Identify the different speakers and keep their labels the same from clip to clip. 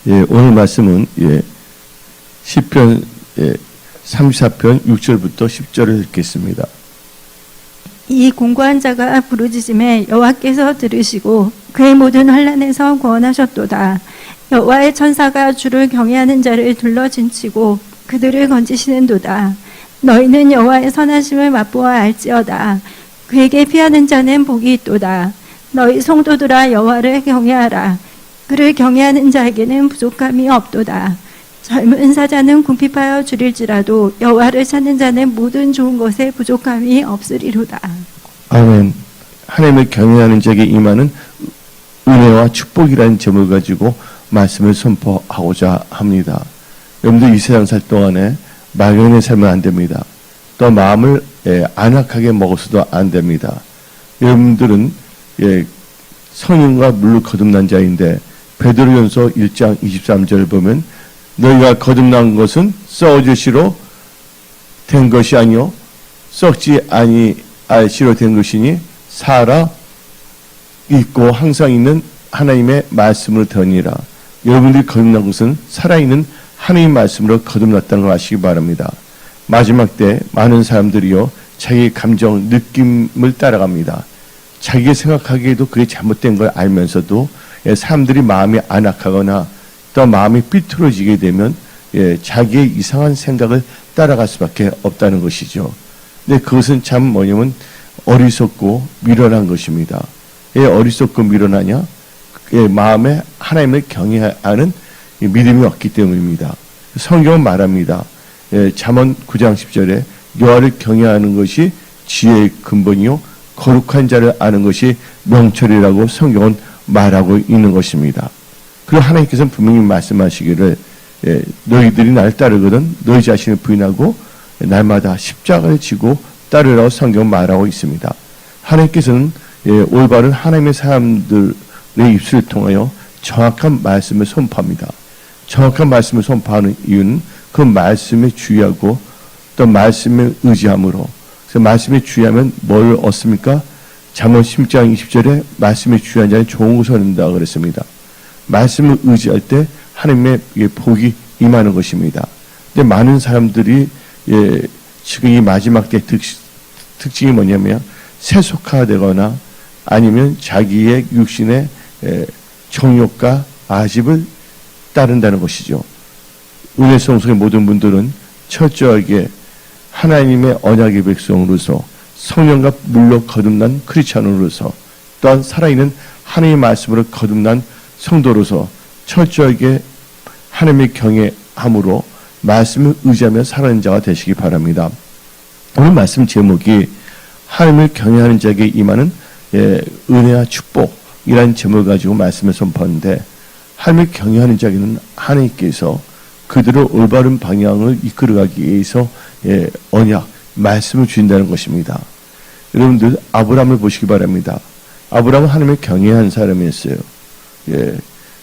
Speaker 1: 오늘 말씀은 시편 34편 6절부터 10절을 읽겠습니다.
Speaker 2: 이 공고한 자가 부르짖음에 여호와께서 들으시고 그의 모든 환난에서 구원하셨도다. 여호와의 천사가 주를 경외하는 자를 둘러진치고 그들을 건지시는도다. 너희는 여호와의 선하심을 맛보아 알지어다. 그에게 피하는 자는 복이 있도다. 너희 성도들아 여호와를 경외하라. 그를 경외하는 자에게는 부족함이 없도다. 젊은 사자는 궁핍하여 줄일지라도 여호와를 찾는 자는 모든 좋은 것에 부족함이 없으리로다.
Speaker 1: 아멘. 하나님을 경외하는 자에게 임하는 은혜와 축복이라는 제목을 가지고 말씀을 선포하고자 합니다. 여러분들 이 세상 살 동안에 막연히 살면 안 됩니다. 또 마음을 안악하게 먹어서도 안 됩니다. 여러분들은 성령과 물로 거듭난 자인데 베드로전서 1장 23절을 보면 너희가 거듭난 것은 썩어질 된 것이 아니요 썩지 아니할 시로 된 것이니 살아 있고 항상 있는 하나님의 말씀으로 되니라. 여러분들이 거듭난 것은 살아있는 하나님의 말씀으로 거듭났다는 걸 아시기 바랍니다. 마지막 때 많은 사람들이요 자기 감정, 느낌을 따라갑니다. 자기가 생각하기에도 그게 잘못된 걸 알면서도 사람들이 마음이 안악하거나 또 마음이 삐뚤어지게 되면 자기의 이상한 생각을 따라갈 수밖에 없다는 것이죠. 근데 그것은 참 뭐냐면 어리석고 미련한 것입니다. 왜 어리석고 미련하냐? 마음에 하나님을 경외하는 믿음이 없기 때문입니다. 성경은 말합니다. 잠언 9장 10절에 여호와를 경외하는 것이 지혜의 근본이요 거룩한 자를 아는 것이 명철이라고 성경은 말하고 있는 것입니다. 그리고 하나님께서는 분명히 말씀하시기를 너희들이 나를 따르거든 너희 자신을 부인하고 날마다 십자가를 지고 따르라고 성경은 말하고 있습니다. 하나님께서는 올바른 하나님의 사람들의 입술을 통하여 정확한 말씀을 선포합니다. 정확한 말씀을 선포하는 이유는 그 말씀에 주의하고 또 말씀에 의지함으로. 그래서 말씀에 주의하면 뭘 얻습니까? 잠언 10장 20절에 말씀에 주의한 자는 좋은 것을 얻는다 그랬습니다. 말씀을 의지할 때 하나님의 복이 임하는 것입니다. 근데 많은 사람들이 지금 이 마지막 때 특징이 뭐냐면 세속화되거나 아니면 자기의 육신의 정욕과 아집을 따른다는 것이죠. 은혜성속의 모든 분들은 철저하게 하나님의 언약의 백성으로서 성령과 물로 거듭난 크리스찬으로서 또한 살아있는 하나님의 말씀으로 거듭난 성도로서 철저하게 하나님의 경외함으로 말씀을 의지하며 살아가는 자가 되시기 바랍니다. 오늘 말씀 제목이 하나님을 경외하는 자에게 임하는 은혜와 축복이라는 제목을 가지고 말씀을 선포하는데 하나님을 경외하는 자에게는 하나님께서 그들을 올바른 방향을 이끌어가기 위해서 언약, 말씀을 주신다는 것입니다. 여러분들 아브라함을 보시기 바랍니다. 아브라함은 하나님을 경외한 사람이었어요.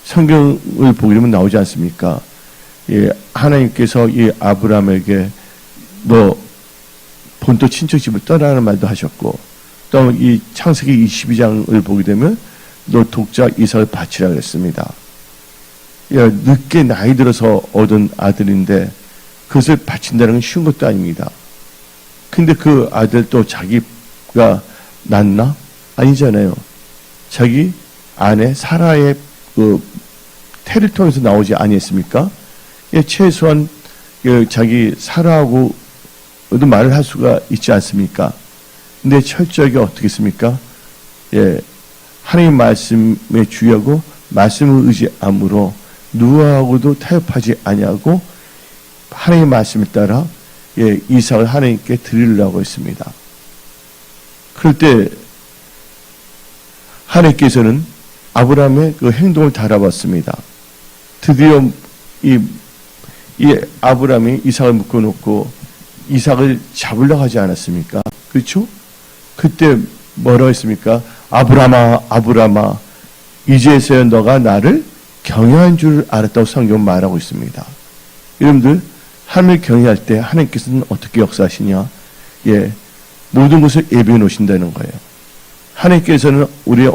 Speaker 1: 성경을 보게 되면 나오지 않습니까? 하나님께서 이 아브라함에게 너 본토 친척집을 떠나라는 말도 하셨고 또 이 창세기 22장을 보게 되면 너 독자 이삭을 바치라 그랬습니다. 늦게 나이 들어서 얻은 아들인데 그것을 바친다는 건 쉬운 것도 아닙니다. 근데 그 아들 또 자기가 낳나? 아니잖아요. 자기 아내 사라의 그 태를 통해서 나오지 아니했습니까? 최소한 자기 사라하고도 말을 할 수가 있지 않습니까? 근데 철저하게 어떻게 했습니까? 하나님 말씀에 주의하고 말씀을 의지함으로 누구하고도 타협하지 아니하고 하나님의 말씀에 따라 이삭을 하나님께 드리려고 했습니다. 그럴 때 하나님께서는 아브라함의 그 행동을 달아봤습니다. 드디어 이 아브라함이 이삭을 묶어놓고 이삭을 잡으려고 하지 않았습니까? 그렇죠? 그때 뭐라고 했습니까? 아브라함아, 아브라함아, 이제서야 너가 나를 경외한 줄 알았다고 성경은 말하고 있습니다. 여러분들 하나님을 경외할 때 하나님께서는 어떻게 역사하시냐? 모든 것을 예비해 놓으신다는 거예요. 하나님께서는 우리의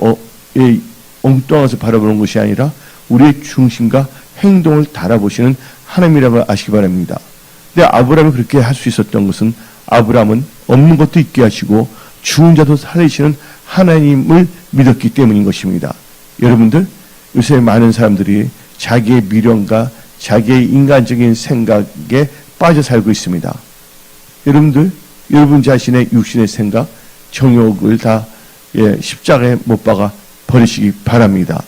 Speaker 1: 엉뚱한 것을 바라보는 것이 아니라 우리의 중심과 행동을 달아보시는 하나님이라는 걸 아시기 바랍니다. 근데 아브라함이 그렇게 할 수 있었던 것은 아브라함은 없는 것도 있게 하시고 죽은 자도 살리시는 하나님을 믿었기 때문인 것입니다. 여러분들, 요새 많은 사람들이 자기의 미련과 자기의 인간적인 생각에 빠져 살고 있습니다. 여러분들, 여러분 자신의 육신의 생각, 정욕을 다 십자가에 못 박아 버리시기 바랍니다.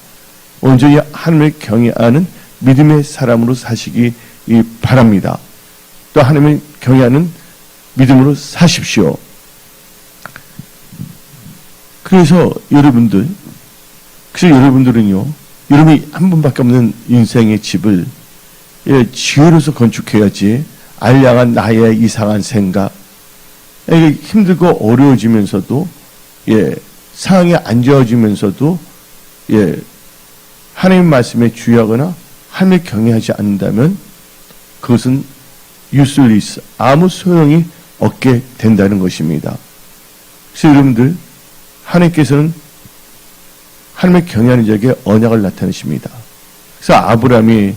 Speaker 1: 온전히 하나님을 경외하는 믿음의 사람으로 사시기 바랍니다. 또 하나님을 경외하는 믿음으로 사십시오. 그래서 여러분들은요, 여러분이 한 번밖에 없는 인생의 집을 지혜로서 건축해야지, 알량한 나의 이상한 생각, 힘들고 어려워지면서도, 상황이 안 좋아지면서도, 하나님 말씀에 주의하거나 하나님을 경외하지 않는다면 그것은 useless, 아무 소용이 없게 된다는 것입니다. 그래서 여러분들, 하나님께서는 하나님을 경외하는 자에게 언약을 나타내십니다. 그래서 아브라함이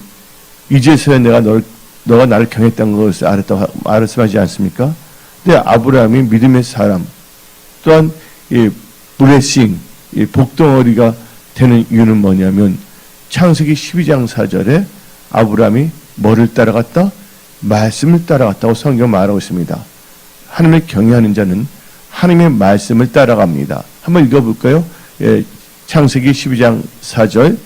Speaker 1: 이제서야 너가 나를 경외했다는 것을 알았다고 말씀하지 않습니까? 근데 아브라함이 믿음의 사람, 또한 블레싱, 복덩어리가 되는 이유는 뭐냐면 창세기 12장 4절에 아브라함이 뭐를 따라갔다? 말씀을 따라갔다고 성경 말하고 있습니다. 하나님을 경외하는 자는 하나님의 말씀을 따라갑니다. 한번 읽어볼까요? 창세기 12장 4절,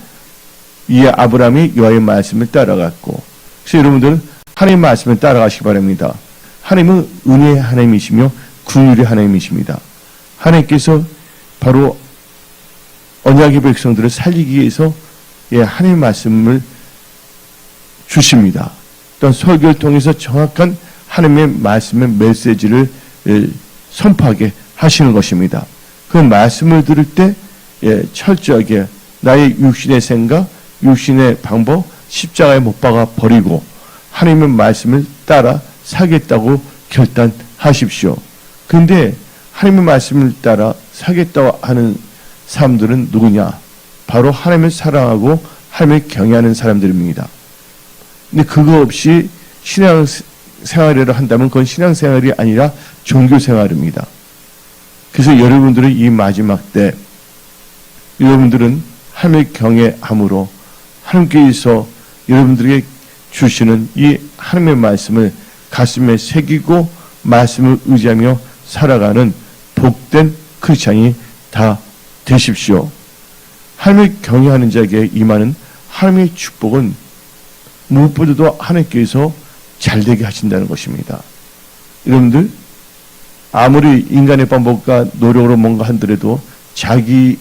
Speaker 1: 이에 아브라함이 여호와의 말씀을 따라갔고. 그래서 여러분들 하나님의 말씀을 따라가시기 바랍니다. 하나님은 은혜의 하나님이시며 긍휼의 하나님이십니다. 하나님께서 바로 언약의 백성들을 살리기 위해서 하나님의 말씀을 주십니다. 또한 설교를 통해서 정확한 하나님의 말씀의 메시지를 선포하게 하시는 것입니다. 그 말씀을 들을 때 철저하게 나의 육신의 생각, 육신의 방법, 십자가에 못 박아 버리고 하나님의 말씀을 따라 살겠다고 결단하십시오. 그런데 하나님의 말씀을 따라 살겠다고 하는 사람들은 누구냐? 바로 하나님을 사랑하고 하나님을 경외하는 사람들입니다. 근데 그거 없이 신앙생활을 한다면 그건 신앙생활이 아니라 종교생활입니다. 그래서 여러분들은 이 마지막 때 여러분들은 하나님을 경외함으로 하나님께서 여러분들에게 주시는 이 하나님의 말씀을 가슴에 새기고 말씀을 의지하며 살아가는 복된 크리스찬이 다 되십시오. 하나님을 경외하는 자에게 임하는 하나님의 축복은 무엇보다도 하나님께서 잘되게 하신다는 것입니다. 여러분들, 아무리 인간의 방법과 노력으로 뭔가 한더라도 자기의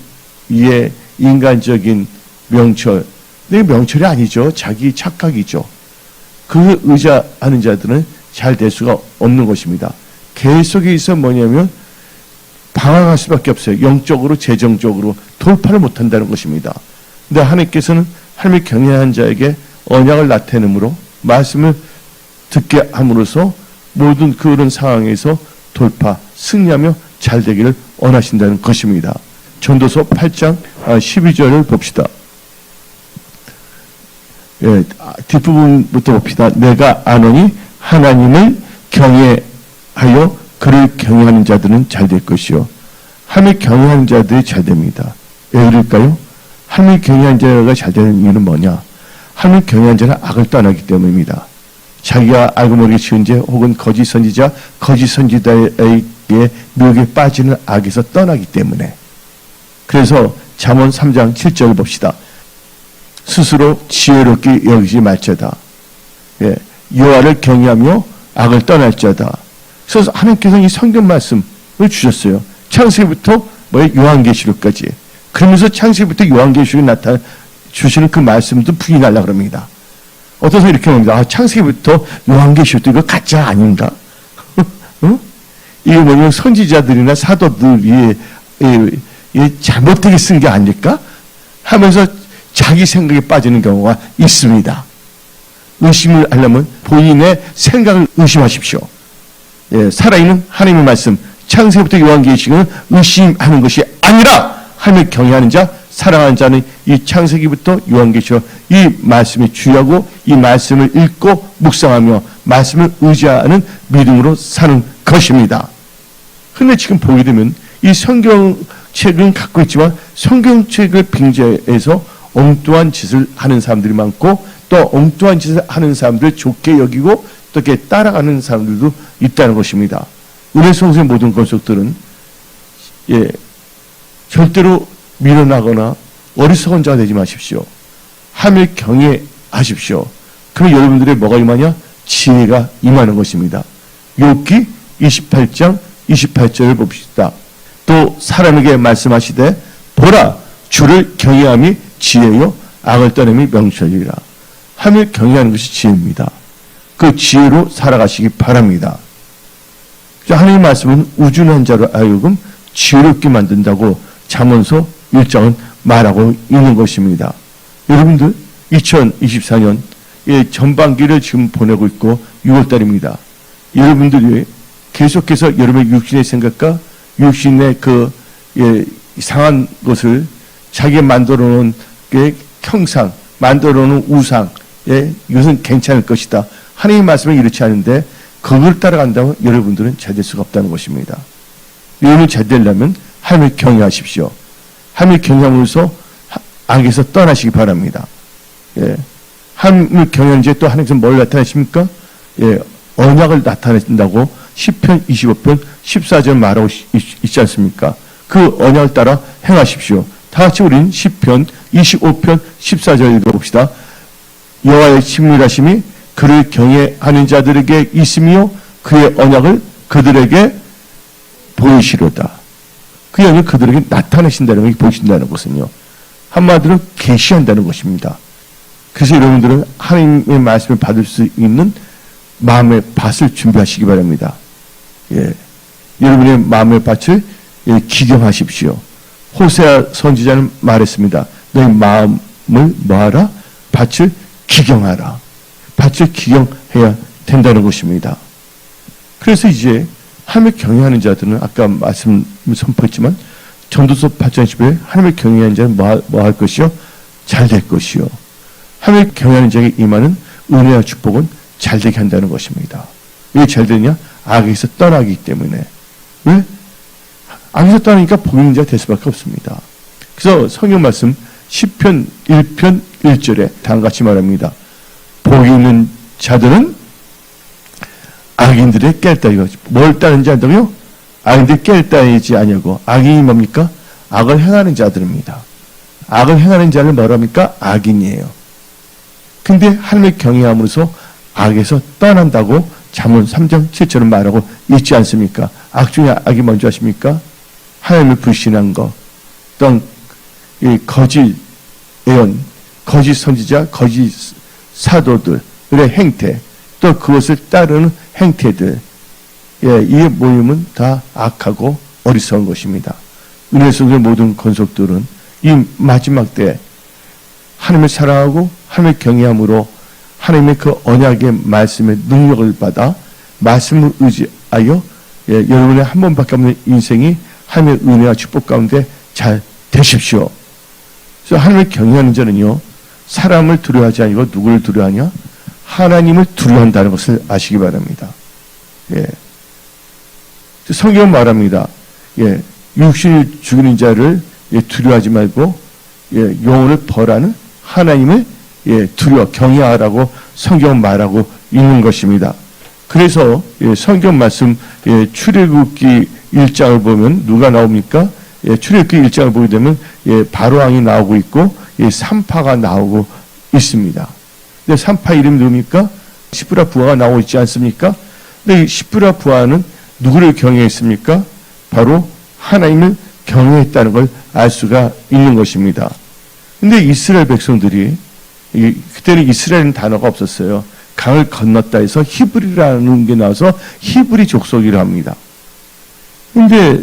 Speaker 1: 인간적인 명철, 내 명철이 아니죠. 자기 착각이죠. 그 의지하는 자들은 잘 될 수가 없는 것입니다. 계속에 있어 뭐냐면 방황할 수밖에 없어요. 영적으로, 재정적으로 돌파를 못한다는 것입니다. 근데 하나님께서는 하나님을 경외하는 자에게 언약을 나타내므로 말씀을 듣게 함으로써 모든 그런 상황에서 돌파, 승리하며 잘 되기를 원하신다는 것입니다. 전도서 8장 12절을 봅시다. 뒷부분부터 봅시다. 내가 아노니 하나님을 경외하여 그를 경외하는 자들은 잘 될 것이요. 하나님을 경외하는 자들이 잘 됩니다. 왜 그럴까요? 하나님을 경외하는 자가 잘 되는 이유는 뭐냐? 하나님을 경외하는 자는 악을 떠나기 때문입니다. 자기가 알고 모르게 지은 죄 혹은 거짓 선지자, 거짓 선지자에게 묘에 빠지는 악에서 떠나기 때문에. 그래서 잠언 3장 7절을 봅시다. 스스로 지혜롭게 여기지 말자다. 여호와를 경외하며 악을 떠날 자다. 그래서 하나님께서 이 성경 말씀을 주셨어요. 창세기부터 요한계시록까지. 그러면서 창세기부터 요한계시록에 나타나 주시는 그 말씀도 부인하려고 합니다. 어떤 사람이 이렇게 봅니다. 창세기부터 요한계시록도 이거 가짜 아닌가? 이게 뭐냐면 선지자들이나 사도들이 잘못되게 쓴 게 아닐까? 하면서 자기 생각에 빠지는 경우가 있습니다. 의심을 하려면 본인의 생각을 의심하십시오. 살아있는 하나님의 말씀, 창세기부터 요한계시록은 의심하는 것이 아니라 하나님을 경외하는 자, 사랑하는 자는 이 창세기부터 요한계시로 이 말씀이 주요하고 이 말씀을 읽고 묵상하며 말씀을 의지하는 믿음으로 사는 것입니다. 근데 지금 보게 되면 이 성경책은 갖고 있지만 성경책을 빙자해서 엉뚱한 짓을 하는 사람들이 많고 또 엉뚱한 짓을 하는 사람들을 좋게 여기고 또 이렇게 따라가는 사람들도 있다는 것입니다. 은혜성서의 모든 권속들은 절대로 밀어나거나 어리석은 자가 되지 마십시오. 하늘 경외하십시오. 그럼 여러분들의 뭐가 임하냐? 지혜가 임하는 것입니다. 욥기 28장 28절을 봅시다. 또 사람에게 말씀하시되 보라 주를 경외함이 지혜요 악을 떠냄이 명철이라. 하늘 경외하는 것이 지혜입니다. 그 지혜로 살아가시기 바랍니다. 하나님의 말씀은 우준한 자로 하여금 지혜롭게 만든다고 잠언서 1장은 말하고 있는 것입니다. 여러분들 2024년 전반기를 지금 보내고 있고 6월달입니다. 여러분들이 계속해서 여러분의 육신의 생각과 육신의 이상한 것을 자기가 만들어 놓은 형상, 만들어 놓은 우상, 이것은 괜찮을 것이다. 하나님의 말씀은 이렇지 않은데 그걸 따라간다면 여러분들은 잘 될 수가 없다는 것입니다. 여러분이 잘 되려면 하나님을 경외하십시오. 하나님을 경외함으로써 악에서 떠나시기 바랍니다. 하나님을 경외하는 또 하나님께서 뭘 나타내십니까? 언약을 나타내신다고 시편 25편 14절 말하고 있지 않습니까? 그 언약을 따라 행하십시오. 다 같이 우리는 시편 25편 14절 읽어봅시다. 여호와의 친밀하심이 그를 경외하는 자들에게 있으며 그의 언약을 그들에게 보이시로다. 그 언약을 그들에게 나타내신다는 것이 보이신다는 것은요. 한마디로 계시한다는 것입니다. 그래서 여러분들은 하나님의 말씀을 받을 수 있는 마음의 밭을 준비하시기 바랍니다. 여러분의 마음의 밭을 기경하십시오. 호세아 선지자는 말했습니다. 너희 마음을 뭐하라? 밭을 기경하라. 밭을 기경해야 된다는 것입니다. 그래서 이제 하나님을 경외하는 자들은 아까 말씀을 선포했지만 전도서 8장 10에 하나님을 경외하는 자는 뭐 할 것이요? 잘 될 것이요. 하나님을 경외하는 자에게 임하는 은혜와 축복은 잘 되게 한다는 것입니다. 왜 잘 되냐? 악에서 떠나기 때문에. 왜? 악에서 떠나니까 복 있는 자가 될 수밖에 없습니다. 그래서 성경 말씀 시편 1편 1절에 다음같이 말합니다. 복 있는 자들은 악인들의 깨를 따르고 뭘 따르는지 안다고요? 악인들의 깨를 따르지 아니하고 악인이 뭡니까? 악을 행하는 자들입니다. 악을 행하는 자를 뭐라 합니까? 악인이에요. 근데 하나님을 경외함으로써 악에서 떠난다고 잠언 3장 7절은 말하고 있지 않습니까? 악 중에 악이 먼저 하십니까? 하나님을 불신한 것, 또는 거짓 예언, 거짓 선지자, 거짓 사도들의 행태, 또 그것을 따르는 행태들, 이 모임은 다 악하고 어리석은 것입니다. 은혜 속의 모든 권속들은 이 마지막 때 하나님을 사랑하고 하나님을 경외함으로 하나님의 그 언약의 말씀의 능력을 받아 말씀을 의지하여 여러분의 한 번밖에 없는 인생이 하나님의 은혜와 축복 가운데 잘 되십시오. 그래서 하나님을 경외하는 자는요, 사람을 두려워하지 아니고 누구를 두려워하냐? 하나님을 두려워한다는 것을 아시기 바랍니다. 성경은 말합니다. 육신을 죽이는 자를 두려워하지 말고 영혼을 벌하는 하나님을 두려워 경외하라고 성경은 말하고 있는 것입니다. 그래서 성경 말씀 출애굽기 1장을 보면 누가 나옵니까? 출애굽기 1장을 보게 되면 바로왕이 나오고 있고 산파가 나오고 있습니다. 근데 산파 이름이 누굽니까? 시브라 부하가 나오고 있지 않습니까? 근데 이 시브라 부하는 누구를 경외했습니까? 바로 하나님을 경외했다는 걸 알 수가 있는 것입니다. 근데 이스라엘 백성들이 그때는 이스라엘은 단어가 없었어요. 강을 건넜다 해서 히브리라는 게 나와서 히브리 족속이라 합니다. 근데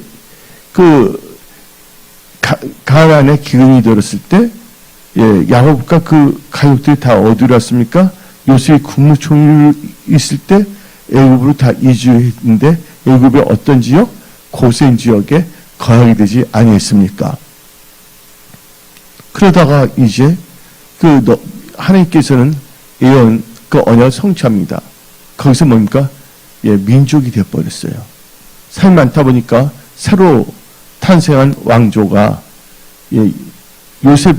Speaker 1: 가나안에 기근이 들었을 때 야곱과 그 가족들이 다 어디로 왔습니까? 요셉이 국무총리로 있을 때 애굽으로 다 이주했는데 애굽의 어떤 지역? 고센 지역에 거하게 되지 아니했습니까? 그러다가 이제 하나님께서는 예언, 그 언약을 성취합니다. 거기서 뭡니까? 예, 민족이 되어버렸어요. 삶이 많다 보니까 새로 탄생한 왕조가, 예, 요셉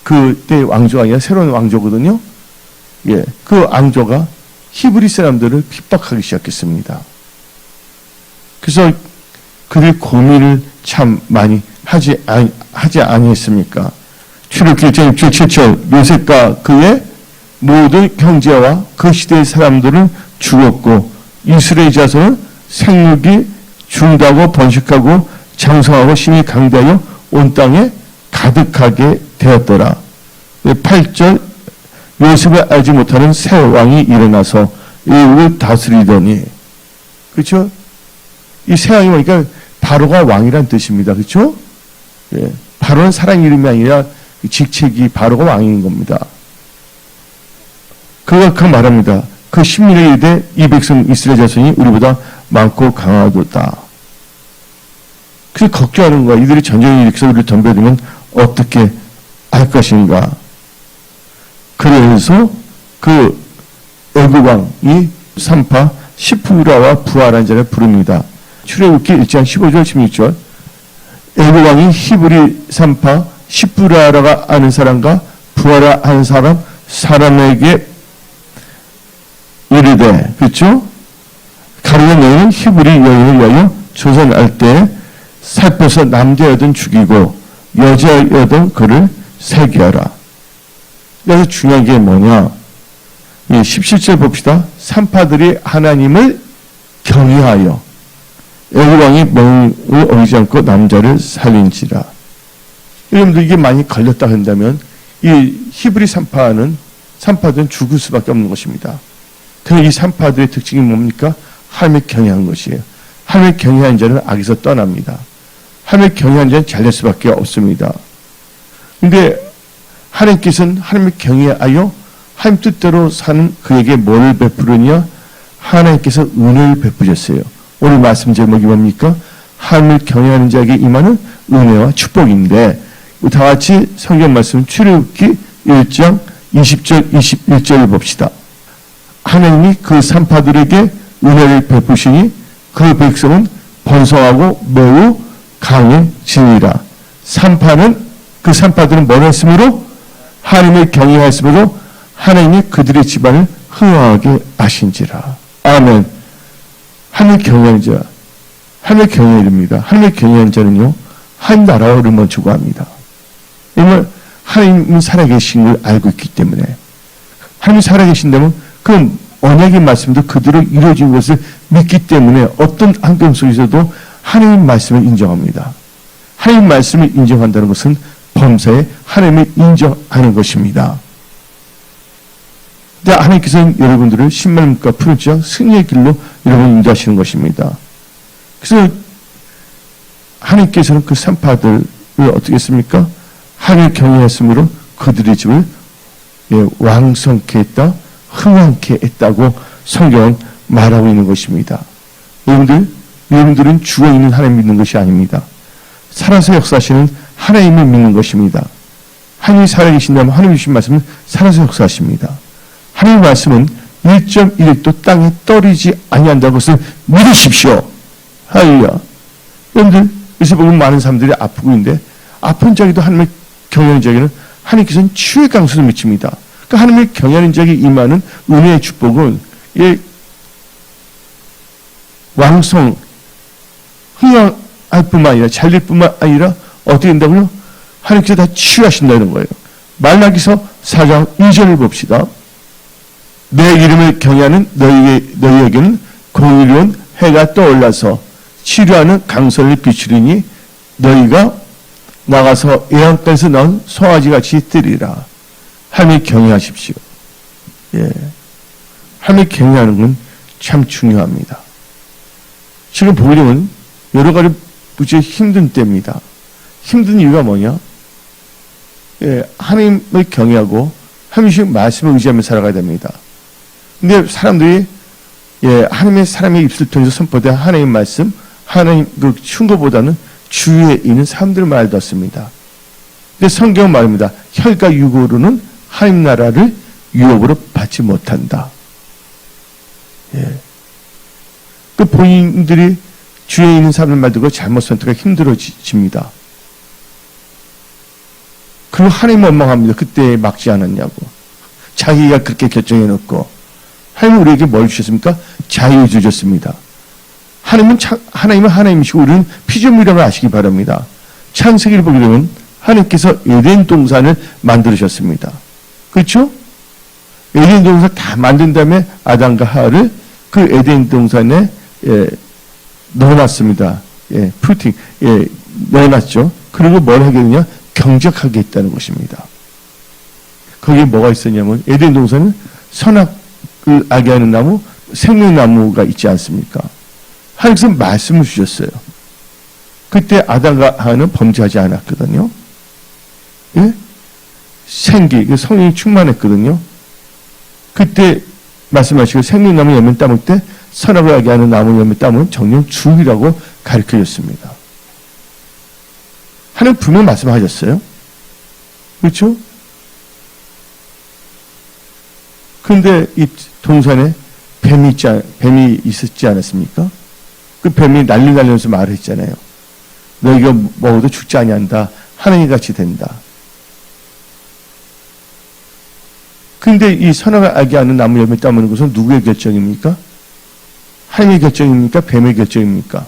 Speaker 1: 그때 왕조가 아니라 새로운 왕조거든요. 예, 그 왕조가 히브리 사람들을 핍박하기 시작했습니다. 그래서 그들 고민을 참 많이 하지 아니했습니까? 출애굽기 1장 6절 7절 요셉과 그의 모든 형제와 그 시대의 사람들은 죽었고 이스라엘 자손은 생육이 중다고 번식하고 장성하고 심히 강대하여 온 땅에 가득하게 되었더라. 8절 요셉을 알지 못하는 새 왕이 일어나서 애국을 다스리더니, 그렇죠? 이 새 왕이 뭐니까 바로가 왕이란 뜻입니다. 그렇죠? 예, 바로는 사람 이름이 아니라 직책이 바로가 왕인 겁니다. 그가 말합니다. 그 신민에게 이르되 이 백성 이스라엘 자손이 우리보다 많고 강하도다. 그래서 걱정하는 거야. 이들이 전쟁을 일으켜서 우리를 덤벼들면 어떻게 할 것인가. 그래서 그 애굽 왕이 산파 시프라와 부하라는 자를 부릅니다. 출애굽기 1장 15절 16절 애굽 왕이 히브리 산파 시프라라가 아는 사람과 부하라 하는 사람에게 이르되, 그렇죠? 가룟의 너희는 히브리 여인을 위하여 조선할 때 살펴서 남자여든 죽이고 여자여든 그를 세계하라. 여기서 중요한 게 뭐냐? 17절 봅시다. 산파들이 하나님을 경외하여 애굽 왕이 명을 어기지 않고 남자를 살린지라. 여러분들 이게 많이 걸렸다 한다면 이 히브리 산파들은 죽을 수밖에 없는 것입니다. 그런데 이 산파들의 특징이 뭡니까? 하나님을 경외한 것이에요. 하나님을 경외한 자는 악에서 떠납니다. 하나님을 경외한 자는 잘 될 수밖에 없습니다. 그런데 하나님께서는 하나님을 경외하여 하나님 뜻대로 사는 그에게 뭘 베푸느냐? 하나님께서 은혜를 베푸셨어요. 오늘 말씀 제목이 뭡니까? 하나님을 경외하는 자에게 임하는 은혜와 축복인데, 다 같이 성경 말씀 출애굽기 1장 20절 21절을 봅시다. 하나님이 그 산파들에게 은혜를 베푸시니 그 백성은 번성하고 매우 강해지니라. 그 산파들은 뭘 했으므로? 하나님을 경외하였으므로 하나님이 그들의 집안을 흥왕하게 하신지라. 아멘. 하나님을 경외하는 자, 하나님을 경외합니다. 하나님을 경외하는 자는요, 하나님 나라와 의를 추구합니다. 왜냐하면 하나님은 살아계신 걸 알고 있기 때문에. 하나님이 살아계신다면 그 언약의 말씀도 그대로 이루어진 것을 믿기 때문에 어떤 환경 속에서도 하나님의 말씀을 인정합니다. 하나님의 말씀을 인정한다는 것은 범사에 하나님을 인정하는 것입니다. 근데 하나님께서는 여러분들을 신명과 푸른 자 승리의 길로 여러분을 인도하시는 것입니다. 그래서 하나님께서는 그 산파들을 어떻게 했습니까? 하나님을 경외했으므로 그들의 집을 왕성케 했다, 흥왕케 했다고 성경은 말하고 있는 것입니다. 여러분들은 죽어있는 하나님 믿는 것이 아닙니다. 살아서 역사하시는 하나님을 믿는 것입니다. 하나님이 살아계신다면 하나님 주신 말씀은 살아서 역사하십니다. 하나님의 말씀은 1.1도 땅에 떨어지지 아니한다는 것을 믿으십시오. 할렐루야. 여러분들, 요새 보면 많은 사람들이 아프고 있는데, 아픈 자에게도 하나님을 경외하는 자에게는 하나님께서는 치유의 강수를 미칩니다. 그러니까 하나님을 경외하는 자에게 임하는 은혜의 축복은 왕성, 흥왕할 뿐만 아니라, 잘될 뿐만 아니라, 어떻게 된다고요? 하나님께서 다 치유하신다는 거예요. 말라기서 4장 2절을 봅시다. 내 이름을 경외하는 너희에게는 공의로운 해가 떠올라서 치료하는 강선을 비추리니 너희가 나가서 애완간에서 나온 송아지같이 뜨리라. 하나님을 경외하십시오. 예. 하나님을 경외하는 건 참 중요합니다. 지금 보려면 여러 가지 무지 힘든 때입니다. 힘든 이유가 뭐냐? 예, 하나님을 경외하고 하나님의 말씀을 의지하며 살아가야 됩니다. 근데 사람들이 하나님의 사람의 입술 통해서 선포된 하나님의 말씀, 하나님 그 충고보다는 주위에 있는 사람들 말을 듣습니다. 근데 성경은 말입니다. 혈과 육으로는 하나님 나라를 유업으로 받지 못한다. 예. 그 본인들이 주위에 있는 사람들 말 듣고 잘못 선택하기 힘들어집니다. 그리고 하나님 원망합니다. 그때 막지 않았냐고. 자기가 그렇게 결정해놓고. 하나님은 우리에게 뭘 주셨습니까? 자유 주셨습니다. 하나님은 하나님이시고 우리는 피조물이라고 아시기 바랍니다. 창세기를 보게 되면 하나님께서 에덴 동산을 만들으셨습니다. 그렇죠? 에덴 동산 다 만든 다음에 아담과 하와를 그 에덴 동산에 넣어놨습니다. 푸팅 넣어놨죠. 그리고 뭘 하게 되냐? 경작하게 했다는 것입니다. 거기에 뭐가 있었냐면 에덴 동산은 선악을 알게 하는 나무, 생명나무가 있지 않습니까? 하나님께서 말씀을 주셨어요. 그때 아담과 하와는 범죄하지 않았거든요. 예? 생기, 성령이 충만했거든요. 그때 말씀하시고 생명나무 열매 따먹을 때 선악을 알게 하는 나무 열매 따먹으면 정령 죽이라고 가르쳐줬습니다. 하나님 분명히 말씀하셨어요. 그렇죠? 그런데 이 동산에 뱀이 있었지 않았습니까? 그 뱀이 날리면서 말을 했잖아요. 너희가 먹어도 죽지 아니한다. 하나님 같이 된다. 그런데 이 선악을 알게 하는 나무 열매 따먹는 것은 누구의 결정입니까? 하나님의 결정입니까? 뱀의 결정입니까?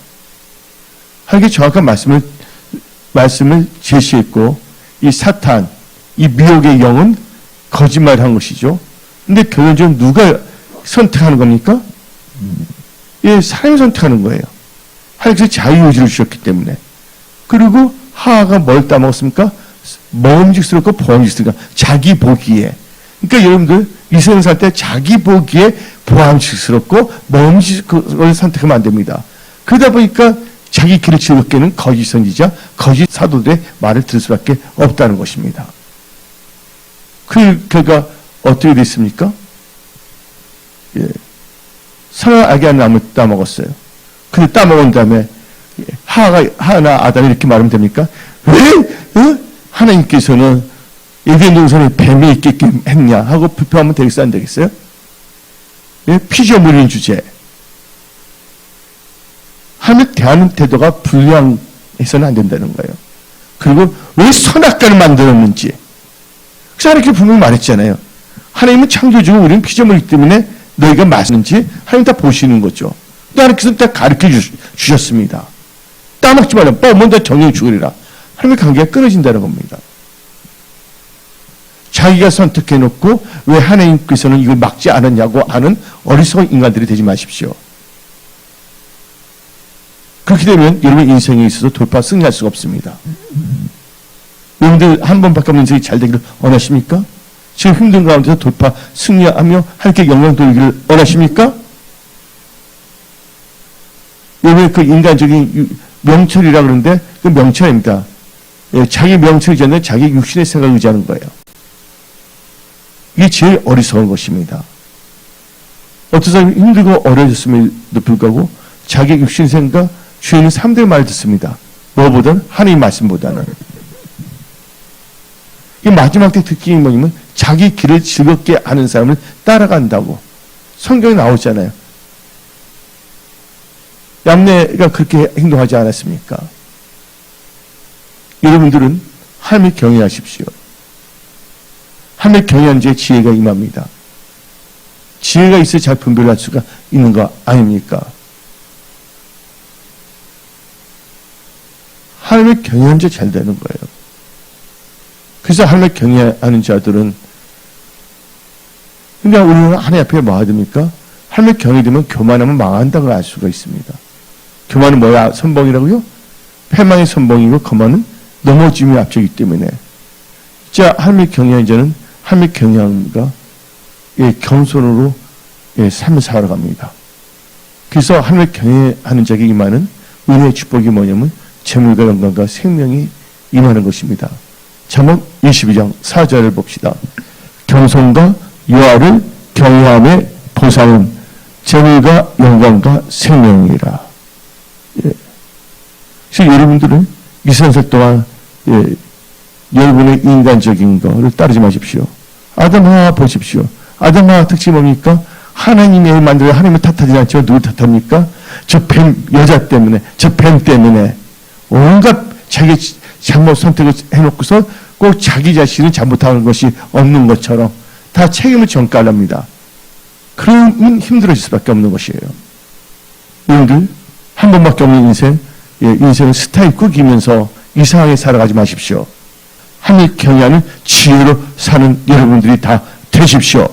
Speaker 1: 하나님께 정확한 말씀을 제시했고, 이 사탄, 이 미혹의 영은 거짓말을 한 것이죠. 근데 결론적으로 누가 선택하는 겁니까? 예, 사람이 선택하는 거예요. 하나님께서 자유의지를 주셨기 때문에. 그리고 하와가 뭘 따먹었습니까? 먹음직스럽고 보암직스럽고 자기 보기에. 그러니까 여러분들 이 세상 살 때 자기 보기에 보암직스럽고 먹음직스럽고 선택하면 안 됩니다. 그러다 보니까 자기 길을 즐겁게는 거짓 선지자, 거짓 사도들의 말을 들을 수밖에 없다는 것입니다. 그 결과 어떻게 됐습니까? 예. 선악을 알게 하는 나무 따먹었어요. 근데 따먹은 다음에 하나 아담이 이렇게 말하면 됩니까? 왜 하나님께서는 에덴 동산에 뱀이 있게끔 했냐 하고 불평하면 되겠어요? 안 되겠어요? 예? 피조물인 주제. 하나님 대하는 태도가 불량해서는 안 된다는 거예요. 그리고 왜 선악과를 만들었는지. 그래서 하나님께 분명히 말했잖아요. 하나님은 창조주고 우리는 피조물이기 때문에 너희가 맞는지 하나님 다 보시는 거죠. 또 하나님께서 다 가르쳐 주셨습니다. 따먹지 말라. 먼저 정령 죽으리라. 하나님의 관계가 끊어진다는 겁니다. 자기가 선택해놓고 왜 하나님께서는 이걸 막지 않았냐고 하는 어리석은 인간들이 되지 마십시오. 그렇게 되면 여러분 인생에 있어서 돌파 승리할 수가 없습니다. 여러분들 한 번밖에 없는 인생이 잘 되기를 원하십니까? 지금 힘든 가운데서 돌파 승리하며 하나님께 영광 돌리기를 원하십니까? 여러분 그 인간적인 명철이라 그러는데 그 명철입니다. 예, 자기 명철이지 않는 자기 육신의 생각을 의지하는 거예요. 이게 제일 어리석은 것입니다. 어떤 사람이 힘들고 어려졌음에도 불구하고 자기 육신 생각, 주에 있는 사람들의 말을 듣습니다. 뭐보다는 하나님 말씀보다는. 이 마지막 때 듣기는 뭐냐면 자기 길을 즐겁게 하는 사람을 따라간다고. 성경에 나오잖아요. 얌내가 그렇게 행동하지 않았습니까? 여러분들은 하나님을 경외하십시오. 하나님을 경외하는 자의 지혜가 임합니다. 지혜가 있어야 잘 분별할 수가 있는 거 아닙니까? 하나님을 경외하는 자 잘 되는 거예요. 그래서 하나님을 경외하는 자들은 그냥 우리는 하나님 앞에 뭐 하됩니까? 하나님을 경외되면 교만하면 망한다는 걸 알 수가 있습니다. 교만은 뭐야? 선봉이라고요? 패망의 선봉이고 거만은 넘어짐의 앞서기 때문에 진짜 하나님을 경외하는 자는 하나님을 경외함과 겸손으로 삶을 살아갑니다. 그래서 하나님을 경외하는 자에게 임하는 은혜의 축복이 뭐냐면 재물과 영광과 생명이 임하는 것입니다. 잠언 22장 4절을 봅시다. 겸손과 여호와를 경외함의 보상은 재물과 영광과 생명이라. 예. 그래서 여러분들은 이 세상 살 동안 여러분의 인간적인 거를 따르지 마십시오. 아담 하와 보십시오. 아담 하와 특징이 뭡니까? 하나님이 만들어 하나님을 탓하지 않지만 누구 탓합니까? 저 뱀, 여자 때문에, 저 뱀 때문에 온갖 자기 잘못 선택을 해놓고서 꼭 자기 자신은 잘못하는 것이 없는 것처럼 다 책임을 전가합니다. 그러면 힘들어질 수밖에 없는 것이에요. 여러분들 한 번밖에 없는 인생, 인생은 스타일 꾸기면서 이상하게 살아가지 마십시오. 하늘 경외하는 지혜로 사는 여러분들이 다 되십시오.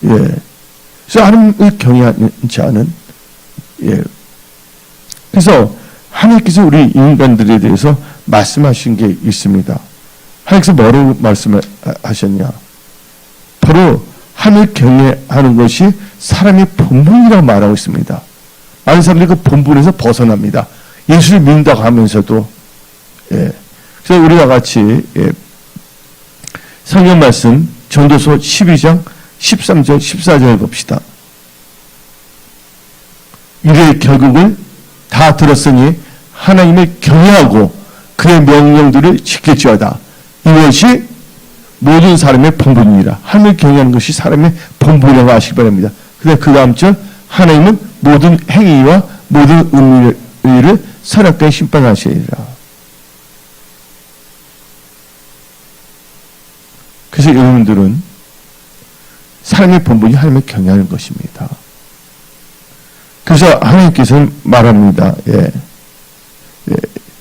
Speaker 1: 그래서 하나님을 경외하는 자는 그래서 하나님께서 우리 인간들에 대해서 말씀하신 게 있습니다. 하나님께서 뭐라고 말씀하셨냐? 바로 하늘 경외하는 것이 사람의 본분이라고 말하고 있습니다. 많은 사람들이 그 본분에서 벗어납니다. 예수를 믿는다고 하면서도. 그래서 우리와 같이 성경 말씀 전도서 12장 13절 14절 봅시다. 이의 결국을 다 들었으니 하나님을 경외하고 그의 명령들을 지킬지어다. 이것이 모든 사람의 본분이니라. 하나님을 경외하는 것이 사람의 본분이라고 아시기 바랍니다. 그런데 그 다음 절 하나님은 모든 행위와 모든 의를 선악과에 심판하시리라. 그래서 여러분들은 사람의 본분이 하나님을 경외하는 것입니다. 그래서 하나님께서는 말합니다.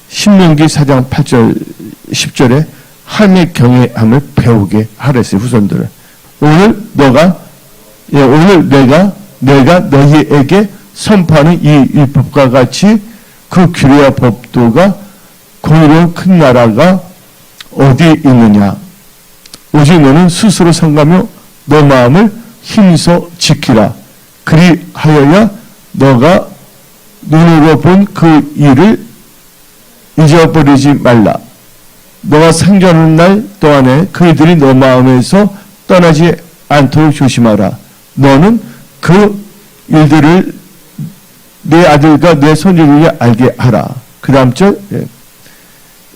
Speaker 1: 신명기 4장 8절 10절에 하나님의 경외함을 배우게 하랬어요. 후손들을. 오늘 내가 너희에게 선포하는 이 율법과 같이 그 규례와 법도가 공의로운 큰 나라가 어디 있느냐. 오직 너는 스스로 삼가며 너 마음을 힘써 지키라. 그리하여야 너가 눈으로 본 그 일을 잊어버리지 말라. 너가 상주하는 날 동안에 그이들이 너 마음에서 떠나지 않도록 조심하라. 너는 그 일들을 내 아들과 내 손주에게 알게 하라. 그 다음 절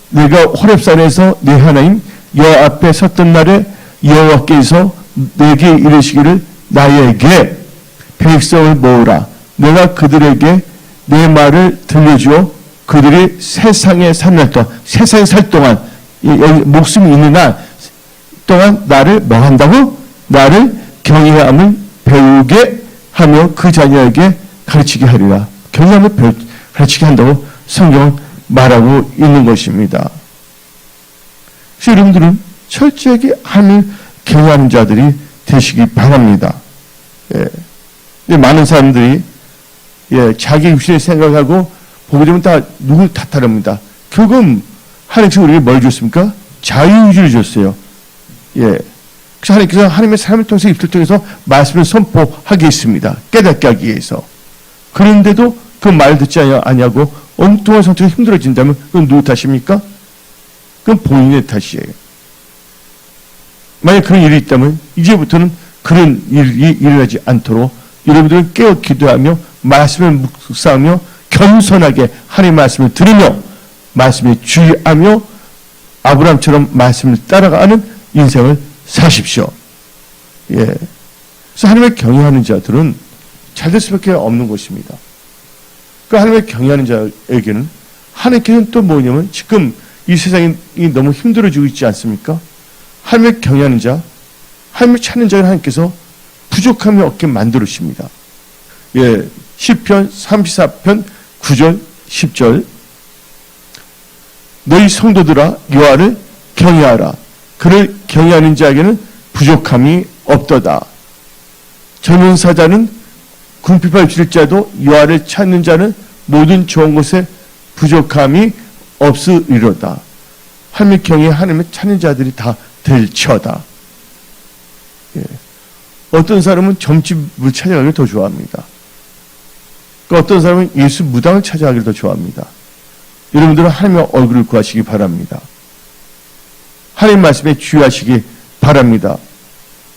Speaker 1: 내가 호렙산에서 네 하나님 여호와 앞에 섰던 날에 여호와께서 내게 이르시기를 나에게 백성을 모으라. 내가 그들에게 내 말을 들려주어 그들이 세상에 사는 동안, 세상에 살 동안, 목숨이 있는 날 동안 나를 뭐 한다고? 나를 경외함을 배우게 하며 그 자녀에게 가르치게 하리라. 경외함을 가르치게 한다고 성경은 말하고 있는 것입니다. 그래서 여러분들은 철저하게 하나님을 경외하는 자들이 되시기 바랍니다. 많은 사람들이 자기 육신을 생각하고 보게 되면 다 누굴 탓하랍니다. 결국은 하나님께서 우리에게 뭘 줬습니까? 자유의지를 줬어요. 그래서 하나님께서 하나님의 삶을 통해서 입술을 통해서 말씀을 선포하게 했습니다. 깨닫게 하기 위해서. 그런데도 그 말 듣지 아니하고 엉뚱한 상태가 힘들어진다면 그건 누구 탓입니까? 그건 본인의 탓이에요. 만약 그런 일이 있다면 이제부터는 그런 일이 일어나지 않도록 여러분들은 깨어 기도하며 말씀을 묵상하며 겸손하게 하나님의 말씀을 들으며 말씀에 주의하며 아브라함처럼 말씀을 따라가는 인생을 사십시오. 그래서 하나님을 경외하는 자들은 잘 될 수밖에 없는 것입니다. 그 하나님을 경외하는 자에게는 하나님께서는 또 뭐냐면 지금 이 세상이 너무 힘들어지고 있지 않습니까? 하나님을 경외하는 자, 하나님을 찾는 자를 하나님께서 부족함이 없게 만들으십니다. 시편 34편 9절 10절 너희 성도들아 여호와를 경외하라. 그를 경외하는 자에게는 부족함이 없도다. 젊은 사자는 궁핍할 자도 여호와를 찾는 자는 모든 좋은 것에 부족함이 없으리로다. 하나님의 경외 하나님을 찾는 자들이 다 될처다. 어떤 사람은 점집을 찾아가기를 더 좋아합니다. 어떤 사람은 예수 무당을 찾아가기를 더 좋아합니다. 여러분들은 하나님의 얼굴을 구하시기 바랍니다. 하나님 말씀에 주의하시기 바랍니다.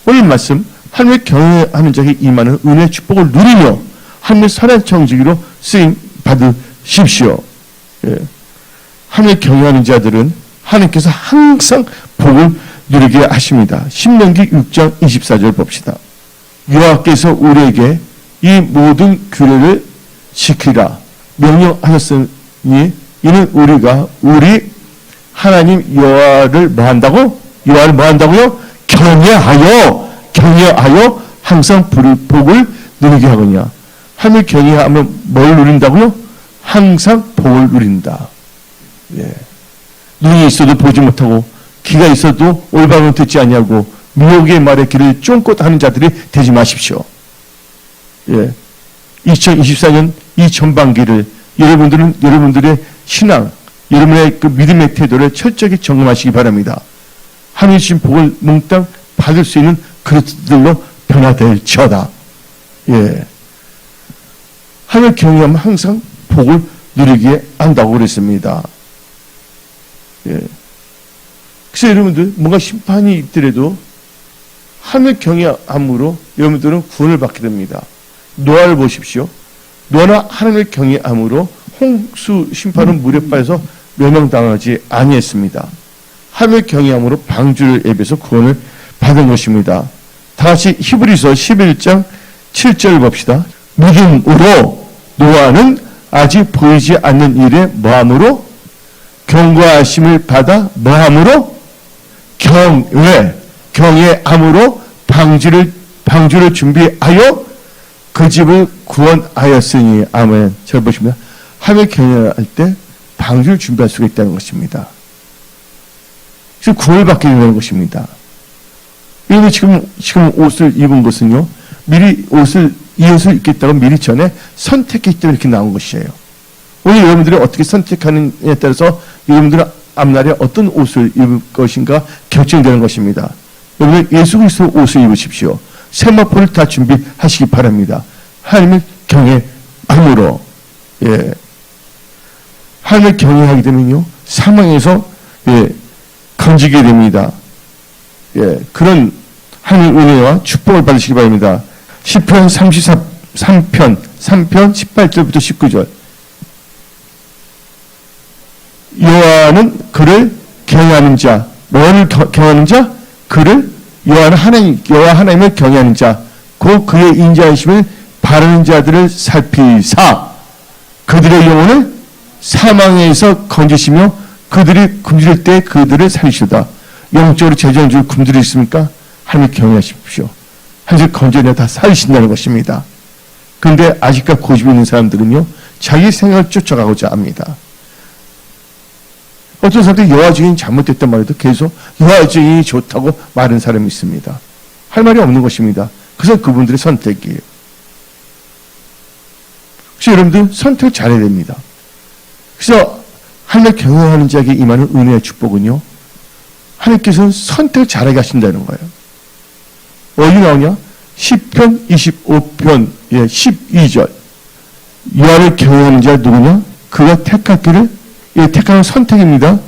Speaker 1: 오늘 말씀 하나님을 경외하는 자에게 임하는 은혜의 축복을 누리며 하나님의 선한 청지기로 쓰임 받으십시오. 하나님을 경외하는 자들은 하나님께서 항상 복을 누리게 하십니다. 신명기 6장 24절 봅시다. 여호와께서 우리에게 이 모든 규례를 지키라 명령하셨으니 이는 우리가 우리 하나님 여호와를 뭐 한다고? 여호와를 뭐 한다고요? 경외하여 항상 복을 누리게 하거냐. 하나님을 경외하면 뭘 누린다고요? 항상 복을 누린다. 예. 눈이 있어도 보지 못하고 귀가 있어도 올바른 듣지 아니하고 미혹의 말에 귀를 쫑긋 하는 자들이 되지 마십시오. 예. 2024년 이 전반기를 여러분들의 신앙, 여러분의 그 믿음의 태도를 철저히 점검하시기 바랍니다. 하나님 주신 복을 몽땅 받을 수 있는 그릇들로 변화될지어다. 예. 하나님을 경외하면 항상 복을 누리게 한다고 그랬습니다. 예. 그래서 여러분들 뭔가 심판이 있더라도 하나님을 경외함으로 여러분들은 구원을 받게 됩니다. 노아를 보십시오. 노아는 하나님을 경외함으로 홍수 심판은 물에 빠져서 멸망당하지 아니했습니다. 하나님을 경외함으로 방주를 예비해서 구원을 받은 것입니다. 다시 히브리서 11장 7절 봅시다. 믿음으로 노아는 아직 보이지 않는 일에 뭐함으로 경고하심을 받아 뭐함으로 경외함으로 방주를 준비하여 그 집을 구원하였으니 아멘. 잘 보십니다. 하나님을 경외할 때 방주를 준비할 수가 있다는 것입니다. 그래서 구원을 받게 되는 것입니다. 여러분 지금 옷을 입은 것은요, 미리 이 옷을 입겠다고 미리 전에 선택했기 때문에 이렇게 나온 것이에요. 오늘 여러분들이 어떻게 선택하느냐에 따라서 여러분들은 앞날에 어떤 옷을 입을 것인가 결정되는 것입니다. 여러분 예수 그리스도 옷을 입으십시오. 세마포를 다 준비하시기 바랍니다. 하나님을 경외함으로, 예. 하나님을 경외하게 되면요, 사망에서, 예, 건지게 됩니다. 예, 그런 하나님의 은혜와 축복을 받으시기 바랍니다. 시편 3편 18절부터 19절. 여호와는 그를 경외하는 자, 뭐를 경외하는 자? 그를 여호와 하나님을 경외하는 자, 곧 그의 인자하심을 바르는 자들을 살피사 그들의 영혼을 사망에서 건지시며 그들이 굶주릴 때 그들을 살리시다. 영적으로 제자인 줄 굶주리십니까? 하나님 경외하십시오. 하나님 건져내 다 살리신다는 것입니다. 그런데 아직까지 고집이 있는 사람들은요, 자기 생각을 쫓아가고자 합니다. 어떤 사람들이 여호와 증인이 잘못됐단 말해도 계속 여호와 증인이 좋다고 말하는 사람이 있습니다. 할 말이 없는 것입니다. 그래서 그분들의 선택이에요. 그래서 여러분들 선택을 잘해야 됩니다. 그래서 하나님을 경외하는 자에게 임하는 은혜의 축복은요, 하나님께서는 선택을 잘하게 하신다는 거예요. 어디 나오냐? 시편 25편 12절. 여호와를 경외하는 자 누구냐? 그가 택할 길을, 택하는 선택입니다.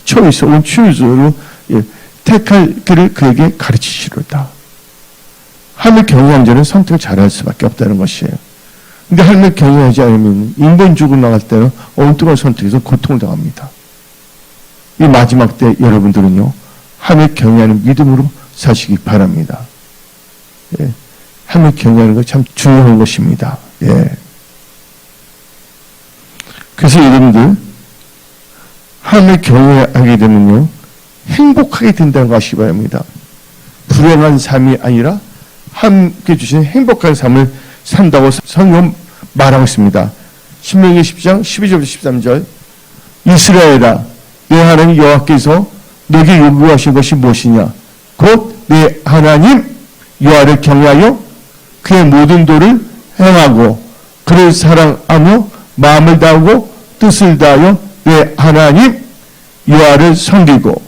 Speaker 1: choice, or choose로 택할 길을 그에게 가르치시로다. 하나님을 경외하는 자는 선택을 잘할 수밖에 없다는 것이에요. 근데 하나님을 경외하지 않으면 인본주의로 나갈 때는 엉뚱한 선택에서 고통을 당합니다. 이 마지막 때 여러분들은요, 하나님을 경외하는 믿음으로 사시기 바랍니다. 예. 하나님을 경외하는 것 참 중요한 것입니다. 예. 그래서 여러분들 하나님을 경외하게 되면요, 행복하게 된다는 거 아시기 바랍니다. 불행한 삶이 아니라 함께 주신 행복한 삶을 산다고 성경 말하고 있습니다. 신명기 10장 12절부터 13절. 이스라엘아, 내 하나님 여호와께서 너에게 요구하신 것이 무엇이냐? 곧 내 하나님 여호와를 경외하여 그의 모든 도를 행하고 그를 사랑하며 마음을 다하고 뜻을 다하여 내 하나님 여호와를 섬기고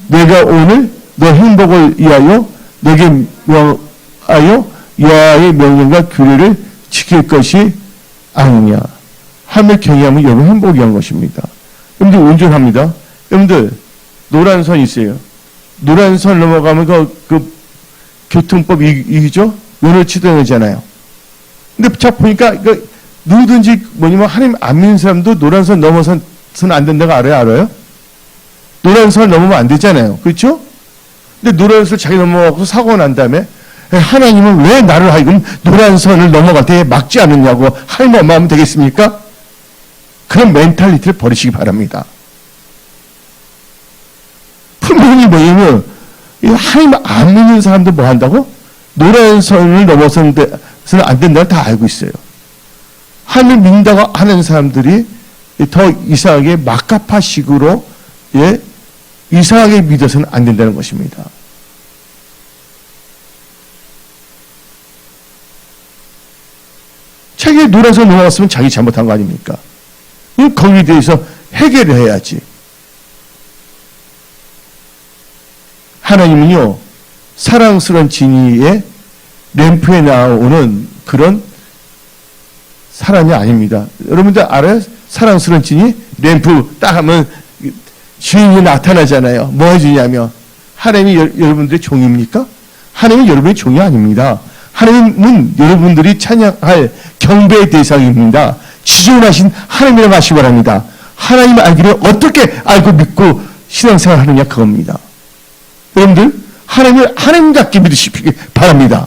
Speaker 1: 내가 오늘 너 행복을 위하여 내게 명하여 여호와의 명령과 규례를 지킬 것이 아니냐. 하나님을 경외하면 여러분 행복이 한 것입니다. 여러분들 운전합니다. 여러분들 노란 선 있어요. 노란 선 넘어가면 그 교통법 이기죠? 면허 취소되잖아요. 근데 자 보니까 누구든지 하나님 안 믿는 사람도 노란 선 넘어서는 안 된다고 알아요? 노란 선을 넘으면 안 되잖아요. 그렇죠? 근데 노란 선을 자기 넘어가고 사고가 난 다음에 하나님은 왜 나를 하여금 노란 선을 넘어갈 때 막지 않느냐고 하나님 엄마하면 되겠습니까? 그런 멘탈리티를 버리시기 바랍니다. 분명히 뭐냐면 하나님 안 믿는 사람들 뭐 한다고? 노란 선을 넘어서는 데서는 안 된다고 다 알고 있어요. 하나님 믿는다고 하는 사람들이 더 이상하게 막가파식으로 이상하게 믿어서는 안 된다는 것입니다. 자기 노란선 넘어갔으면 자기 잘못한 거 아닙니까? 거기에 대해서 해결을 해야지. 하나님은요, 사랑스러운 진이의 램프에 나오는 그런 사람이 아닙니다. 여러분들 알아요? 사랑스러운 진이 램프 딱 하면 주인이 나타나잖아요. 뭐 해주냐면 하나님이 여러분들의 종입니까? 하나님은 여러분의 종이 아닙니다. 하나님은 여러분들이 찬양할 경배의 대상입니다. 지존하신 하나님이라고 하시기 바랍니다. 하나님 알기를 어떻게 알고 믿고 신앙생활 하느냐 그겁니다. 여러분들 하나님을 하나님답게 믿으시기 바랍니다.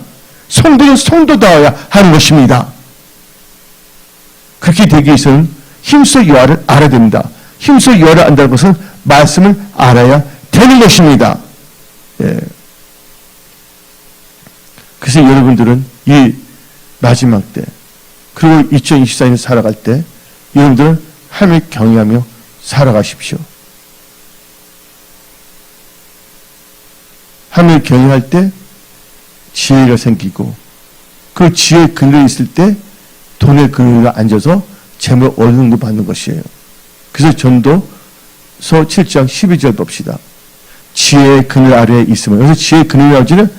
Speaker 1: 성도는 성도다워야 하는 것입니다. 그렇게 되기 위해서는 힘써 여호와를 알아야 됩니다. 힘써 여호와를 안다는 것은 말씀을 알아야 되는 것입니다. 예. 그래서 여러분들은 이 마지막 때 그리고 2024년 살아갈 때 여러분들은 하나님을 경외하며 살아가십시오. 하나님을 경외할 때 지혜가 생기고 그 지혜의 근거에 있을 때 돈의 근거가 앉아서 재물 어느 정도 받는 것이에요. 그래서 전도서 7장 12절 봅시다. 지혜의 그늘 아래에 있으면 여기서 지혜의 그늘이라고는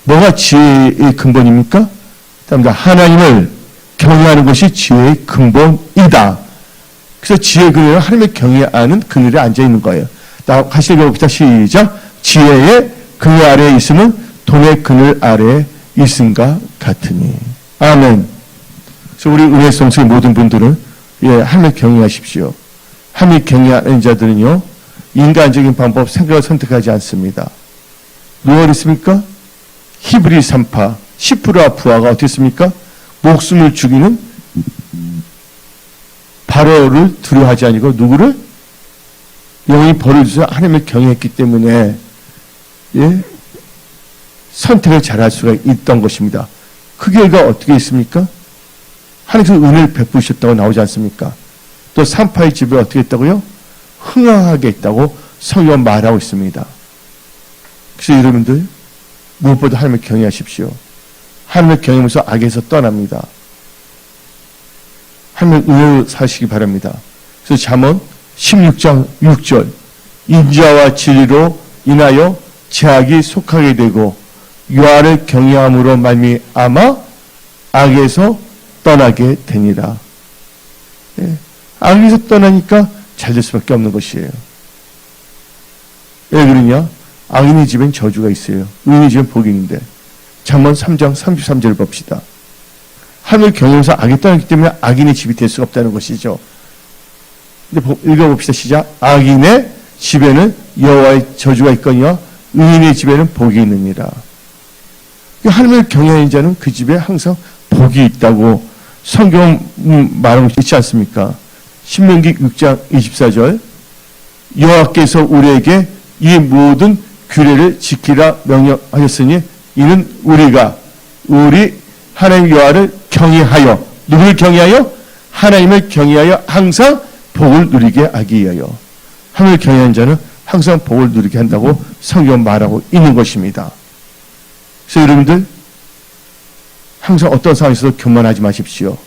Speaker 1: 뭐가 지혜의 근본입니까? 하나님을 경외하는 것이 지혜의 근본이다. 그래서 지혜의 그늘은 하나님의 경외하는 그늘에 앉아있는 거예요. 같이 읽어봅시다. 시작. 지혜의 그늘 아래에 있으면 돈의 그늘 아래에 있음과 같으니. 아멘. 그래서 우리 은혜성수의 모든 분들은 하나님을 경외하십시오. 하나님을 경외하는 자들은요, 인간적인 방법, 생각을 선택하지 않습니다. 누가 그랬습니까? 히브리 3파, 시프루와 부하가 어떻게 했습니까? 목숨을 죽이는 바로를 두려워하지 아니고 누구를? 영원히 벌을 주셔서 하나님을 경외했기 때문에 선택을 잘할 수가 있던 것입니다. 그 결과 어떻게 있습니까? 하나님께서 은혜를 베푸셨다고 나오지 않습니까? 또 3파의 집을 어떻게 했다고요? 흥황하게 했다고 성경은 말하고 있습니다. 그래서 여러분들 무엇보다 하나님을 경외하십시오. 하나님을 경외하면서 악에서 떠납니다. 하나님을 은혜로 사시기 바랍니다. 그래서 잠언 16장 6절 인자와 진리로 인하여 제약이 속하게 되고 여호와를 경외함으로 말미암아 악에서 떠나게 되니라. 악에서 떠나니까 잘 될 수밖에 없는 것이에요. 왜 그러냐? 악인의 집엔 저주가 있어요. 의인의 집엔 복이 있는데. 잠언 3장 33절을 봅시다. 하늘을 경외하면서 악에 떠났기 때문에 악인의 집이 될 수가 없다는 것이죠. 근데 읽어봅시다. 시작. 악인의 집에는 여호와의 저주가 있거니와 의인의 집에는 복이 있느니라. 하나님을 경외하는 자는 그 집에 항상 복이 있다고 성경 말하고 있지 않습니까? 신명기 6장 24절 여호와께서 우리에게 이 모든 규례를 지키라 명령하셨으니 이는 우리 하나님 여호와를 경외하여 누구를 경외하여? 하나님을 경외하여 항상 복을 누리게 하기 위하여. 하나님을 경외하는 자는 항상 복을 누리게 한다고 성경 말하고 있는 것입니다. 그래서 여러분들 항상 어떤 상황에서도 교만하지 마십시오.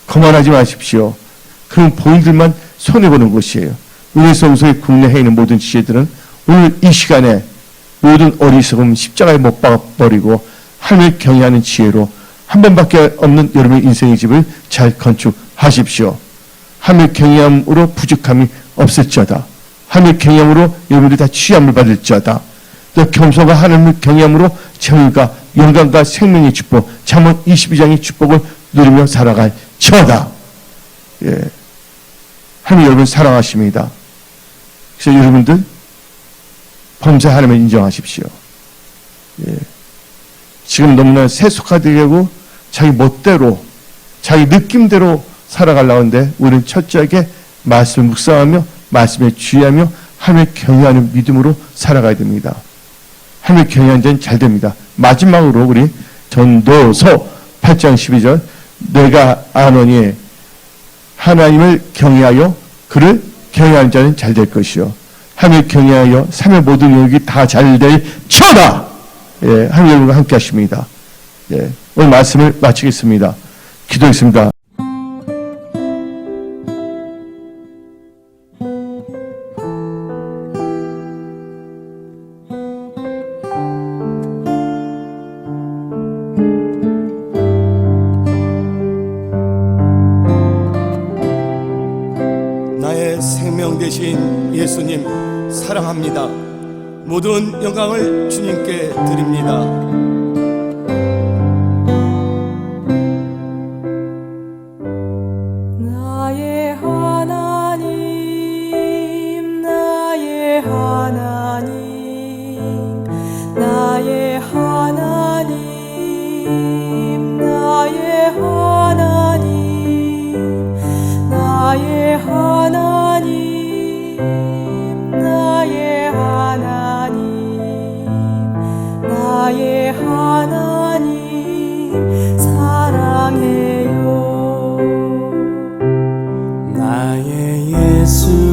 Speaker 1: 거만하지 마십시오. 그럼 본인들만 손해보는 것이에요. 은혜성소에 국내에 있는 모든 지혜들은 오늘 이 시간에 모든 어리석음 십자가에 못 박아버리고 하나님을 경외하는 지혜로 한 번밖에 없는 여러분의 인생의 집을 잘 건축하십시오. 하나님을 경외함으로 부족함이 없을지어다. 하나님을 경외함으로 여러분들이 다 취함을 받을지어다. 또 겸손과 하나님을 경외함으로 재물과 영광과 생명의 축복, 잠언 22장의 축복을 누리며 살아갈지어다. 하나님 여러분 사랑하십니다. 그래서 여러분들 범죄 하나님을 인정하십시오. 예. 지금 너무나 세속화되고 자기 멋대로 자기 느낌대로 살아가려고 하는데 우리는 철저하게 말씀을 묵상하며 말씀에 주의하며 하나님을 경외하는 믿음으로 살아가야 됩니다. 하나님을 경외하는 자는 잘 됩니다. 마지막으로 우리 전도서 8장 12절 내가 아노니 하나님을 경외하여 그를 경외하는 자는 잘 될 것이요 하나님을 경외하여 삶의 모든 영역이 다 잘 될 처다. 예, 하나님 여러분과 함께 하십니다. 예, 오늘 말씀을 마치겠습니다. 기도했습니다.
Speaker 3: 나의 생명 되신 예수님 사랑합니다. 모든 영광을 주님께 드립니다.
Speaker 4: 나의 하나님, 나의 하나님, 나의 하나님, 나의 하나님, 나의 하나님, 나의 하나님, 나의 하나님 사랑해요.
Speaker 3: 나의 예수